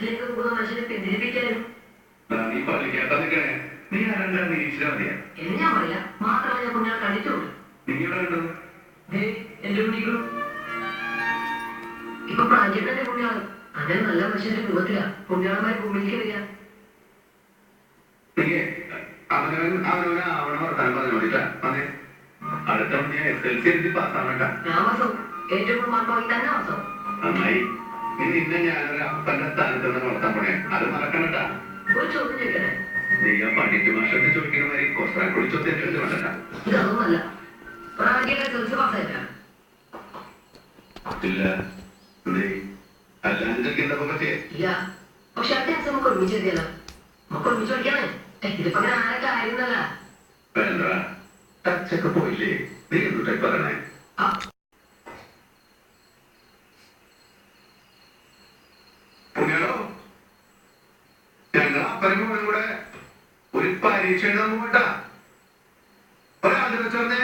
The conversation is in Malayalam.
വീട്ടിലേക്ക് പോകുന്ന മനുഷ്യനെ പിന്തിരിപ്പിക്കാനും നീ പള്ളിക്കാത്ത നിൽക്കണേ. നീ ആരണ്ട നിരീക്ഷിച്ചാ മതിയാ. എന്ന് ഞാൻ പറയാ. മാത്രമല്ല ഞാൻ കുഞ്ഞാൽ കണ്ടിട്ടുള്ളൂ. നീ ഇവിടെ കണ്ടു എന്റെ കുഞ്ഞികളും ഇപ്പൊ പ്രാഞ്ചേട്ടന്റെ പുണ്യാള് അങ്ങനെ നല്ല മനുഷ്യന്റെ രൂപത്തിലാ പുണ്യാളമായി ഭൂമിയിലേക്ക് വരിക. നീ അവനവനാവണ വർത്താനം പറഞ്ഞു കൊടുത്താ അതെ. അടുത്ത ഞാൻ SLC എഴുതി പാസ്സാവണ്ട. ഞാൻ വാസം ഏറ്റവും മാർപ്പാക്കി തന്നെ വാസം. നന്നായി. നീ നിന്നെ ഞാനൊരു അപ്പന്റെ സ്ഥാനത്ത് നിന്ന് വളർത്താൻ പോണേ. അത് മറക്കണട്ടാ. ഒരു ചോദ്യം ചോദിക്കണേ. നീ ആ പണിക്ക് മാഷത്തെ ചോദിക്കുന്ന മാതിരി കൊസ്ത്രാൻ കുളിച്ചൊത്തി ഏറ്റെടുത്ത് വേണ്ടട്ടാ. ഇതൊന്നുമല്ല. പ്രാഞ്ചേട്ടൻ SLC പാസ്സായില്ല. ഇല്ല. അല്ലാണ്ട് ചെറുക്കിന്റെ പറ്റിയേ ഇല്ല. പക്ഷെ അടുത്ത നമുക്ക് ഒരുമിച്ച് എത്തിയല്ലോ. നമുക്ക് ഒരുമിച്ച് പഠിക്കാനേ. ഇതിപ്പോ അങ്ങനെ ആരൊക്കെ ആയിരുന്നല്ല. വേണ്ട. ടച്ചൊക്കെ പോയില്ലേ? നീ എന്തുട്ടായി പറയണേ? പുണ്യാളോ, ഞങ്ങൾ അപ്പനും മോനും കൂടെ ഒരു പരീക്ഷ എഴുതാൻ പോകട്ടാ. ഒരാൾ വെച്ചോന്നേ.